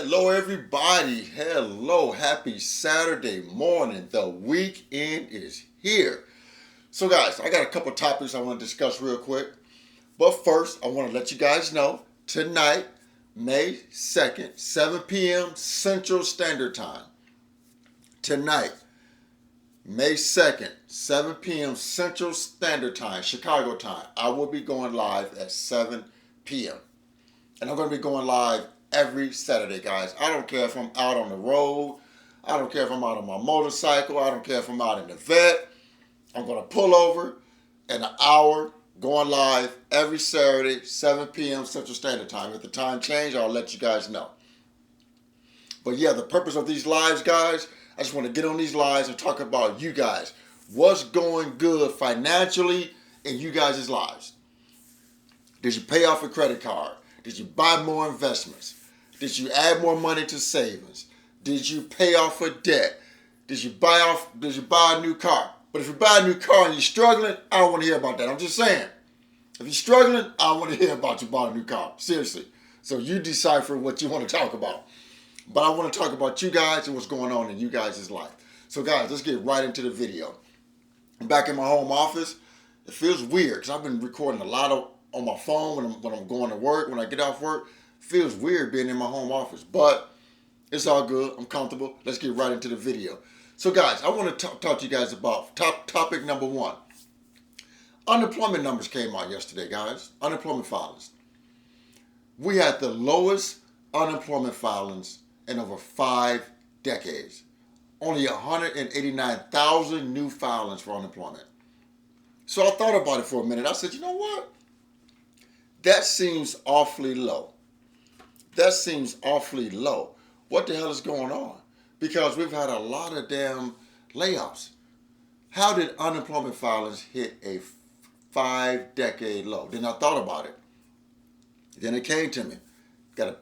Hello, everybody. Hello. Happy Saturday morning. The weekend is here. So, guys, I got a couple topics I want to discuss real quick. But first, I want to let you guys know tonight, May 2nd, 7 p.m. Central Standard Time. Tonight, May 2nd, 7 p.m. Central Standard Time, Chicago time. I will be going live at 7 p.m. And I'm going to be going live every Saturday, guys. I don't care if I'm out on the road. I don't care if I'm out on my motorcycle. I don't care if I'm out in the vet. I'm going to pull over in an hour, going live every Saturday, 7 p.m. Central Standard Time. If the time changes, I'll let you guys know. But yeah, the purpose of these lives, guys, I just want to get on these lives and talk about you guys. What's going good financially in you guys' lives? Did you pay off a credit card? Did you buy more investments? Did you add more money to savings? Did you pay off a debt? Did you buy a new car? But if you buy a new car and you're struggling, I don't want to hear about that. I'm just saying. If you're struggling, I don't want to hear about you bought a new car. Seriously. So you decipher what you want to talk about. But I want to talk about you guys and what's going on in you guys' life. So guys, let's get right into the video. I'm back in my home office. It feels weird because I've been recording a lot on my phone when I'm going to work, when I get off work. It feels weird being in my home office, but it's all good. I'm comfortable. Let's get right into the video. So guys, I want to talk to you guys about topic number one. Unemployment numbers came out yesterday, guys. Unemployment filings. We had the lowest unemployment filings in over 5 decades. Only 189,000 new filings for unemployment. So I thought about it for a minute. I said, you know what? That seems awfully low. That seems awfully low. What the hell is going on? Because we've had a lot of damn layoffs. How did unemployment filings hit a 5-decade low? Then I thought about it. Then it came to me. Got to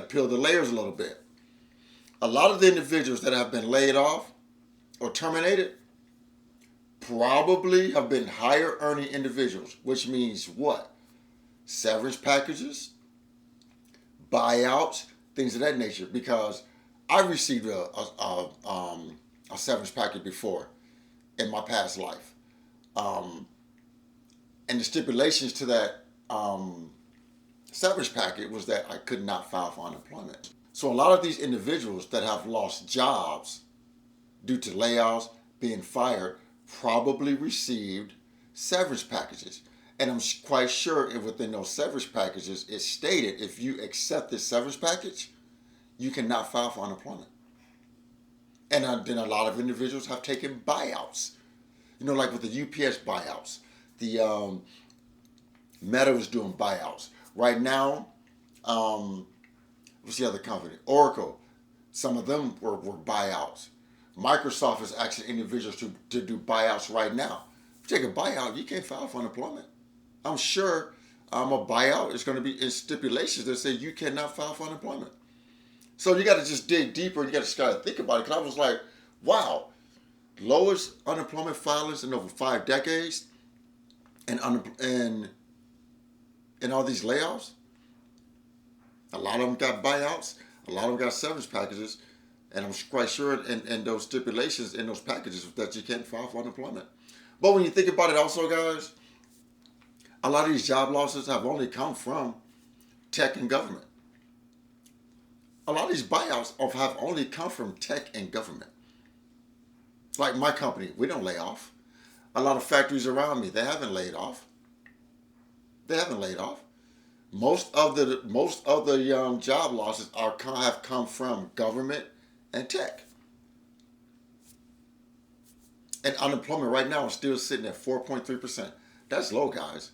peel the layers a little bit. A lot of the individuals that have been laid off or terminated probably have been higher earning individuals, which means what? Severance packages, buyouts, things of that nature. Because I received a severance package before in my past life, and the stipulations to that severance package was that I could not file for unemployment. So a lot of these individuals that have lost jobs due to layoffs, being fired, probably received severance packages. And I'm quite sure if within those severance packages, it stated if you accept this severance package, you cannot file for unemployment. And then a lot of individuals have taken buyouts. You know, like with the UPS buyouts. The Meta was doing buyouts. Right now, what's the other company? Oracle. Some of them were buyouts. Microsoft is asking individuals to do buyouts right now. If you take a buyout, you can't file for unemployment. I'm sure a buyout is going to be in stipulations that say you cannot file for unemployment. So you got to just dig deeper and you got to think about it. Because I was like, wow, lowest unemployment filings in over 5 decades and all these layoffs. A lot of them got buyouts. A lot of them got severance packages. And I'm quite sure in those stipulations, in those packages, that you can't file for unemployment. But when you think about it also, guys, a lot of these job losses have only come from tech and government. A lot of these buyouts have only come from tech and government. Like my company, we don't lay off. A lot of factories around me, they haven't laid off. They haven't laid off. Most of the job losses have come from government and tech. And unemployment right now is still sitting at 4.3%. That's low, guys.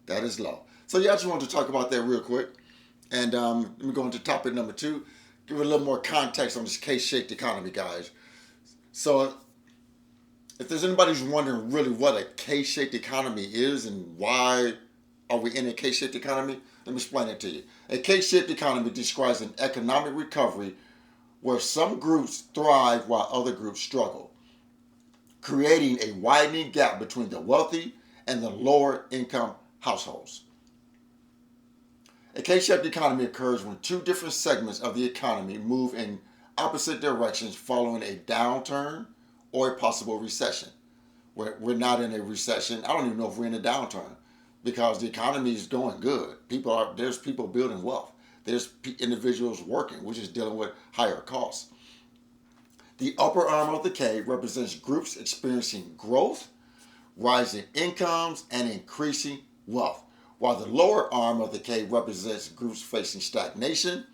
That is low. So yeah, I just wanted to talk about that real quick. And let me go into topic number 2. Give a little more context on this K-shaped economy, guys. So if there's anybody who's wondering really what a K-shaped economy is and why are we in a K-shaped economy, let me explain it to you. A K-shaped economy describes an economic recovery where some groups thrive while other groups struggle, creating a widening gap between the wealthy and the lower income households. A K-shaped economy occurs when two different segments of the economy move in opposite directions following a downturn or a possible recession. We're not in a recession. I don't even know if we're in a downturn because the economy is going good. There's people building wealth. There's individuals working. We're just dealing with higher costs. The upper arm of the K represents groups experiencing growth, rising incomes, and increasing wealth, while the lower arm of the K represents groups facing stagnation,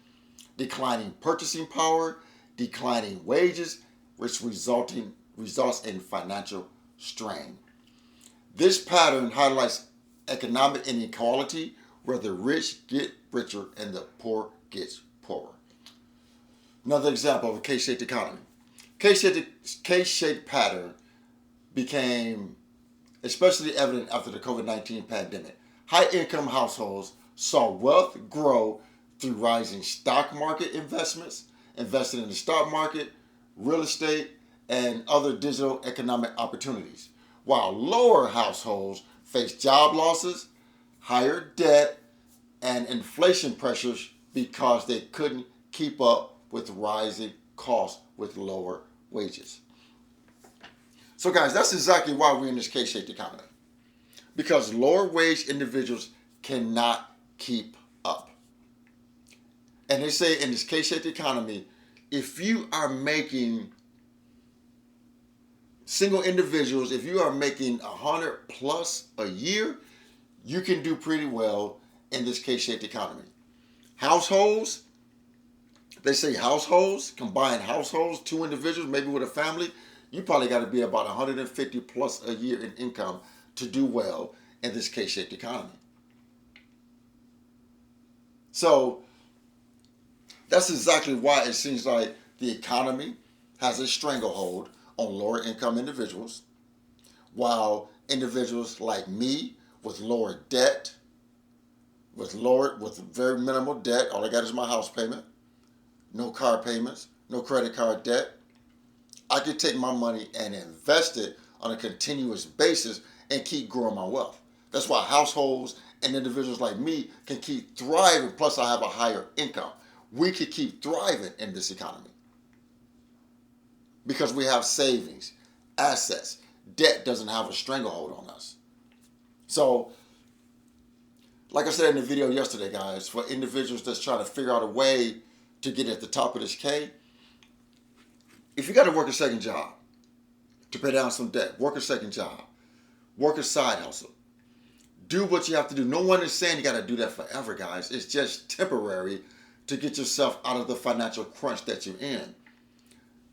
declining purchasing power, declining wages, which results in financial strain. This pattern highlights economic inequality where the rich get richer and the poor gets poorer. Another example of a K-shaped economy. K-shaped pattern became especially evident after the COVID-19 pandemic. High-income households saw wealth grow through rising stock market investments, investing in the stock market, real estate, and other digital economic opportunities, while lower households faced job losses, higher debt, and inflation pressures because they couldn't keep up with rising costs with lower wages. So guys, that's exactly why we're in this K-shaped economy. Because lower wage individuals cannot keep up. And they say in this K-shaped economy, if you are making single individuals, if you are making 100 plus a year, you can do pretty well in this K-shaped economy. Households, they say combined households, two individuals, maybe with a family, you probably got to be about 150 plus a year in income to do well in this K-shaped economy. So that's exactly why it seems like the economy has a stranglehold on lower income individuals, while individuals like me with lower debt, with very minimal debt, all I got is my house payment, no car payments, no credit card debt, I could take my money and invest it on a continuous basis and keep growing my wealth. That's why households and individuals like me can keep thriving, plus I have a higher income. We could keep thriving in this economy because we have savings, assets. Debt doesn't have a stranglehold on us. So, like I said in the video yesterday, guys, for individuals that's trying to figure out a way to get at the top of this K, if you got to work a second job to pay down some debt, work a second job, work a side hustle, do what you have to do. No one is saying you got to do that forever, guys. It's just temporary to get yourself out of the financial crunch that you're in.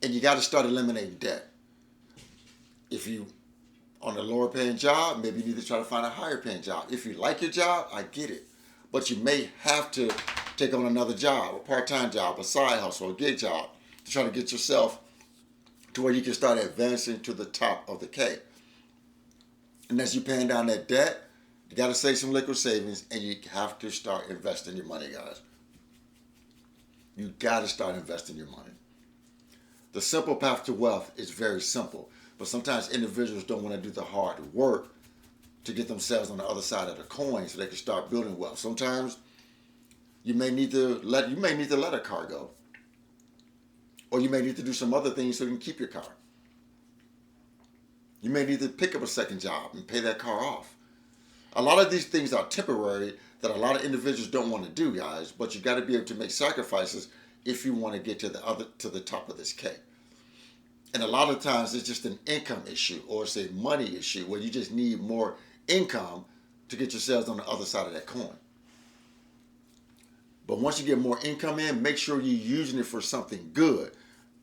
And you got to start eliminating debt. If you on a lower paying job, maybe you need to try to find a higher paying job. If you like your job, I get it. But you may have to take on another job, a part-time job, a side hustle, a gig job, to try to get yourself to where you can start advancing to the top of the K. And as you're paying down that debt, you got to save some liquid savings, and you have to start investing your money, guys. You got to start investing your money. The simple path to wealth is very simple, but sometimes individuals don't want to do the hard work to get themselves on the other side of the coin so they can start building wealth. Sometimes you may need to let a car go, or you may need to do some other things so you can keep your car. You may need to pick up a second job and pay that car off. A lot of these things are temporary that a lot of individuals don't want to do, guys, but you got to be able to make sacrifices if you want to get to the top of this K. And a lot of times it's just an income issue, or it's a money issue where you just need more income to get yourselves on the other side of that coin. But once you get more income in, make sure you're using it for something good.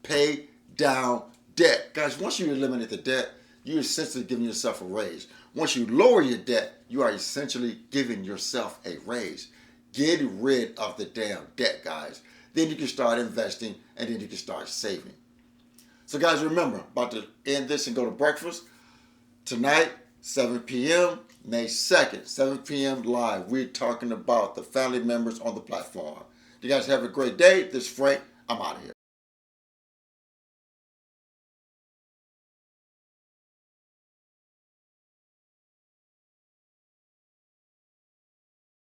Pay down debt. Guys, once you eliminate the debt, you're essentially giving yourself a raise. Once you lower your debt, you are essentially giving yourself a raise. Get rid of the damn debt, guys. Then you can start investing, and then you can start saving. So guys, remember, about to end this and go to breakfast. Tonight, 7 p.m., May 2nd, 7 p.m. live. We're talking about the family members on the platform. You guys have a great day. This is Frank. I'm out of here.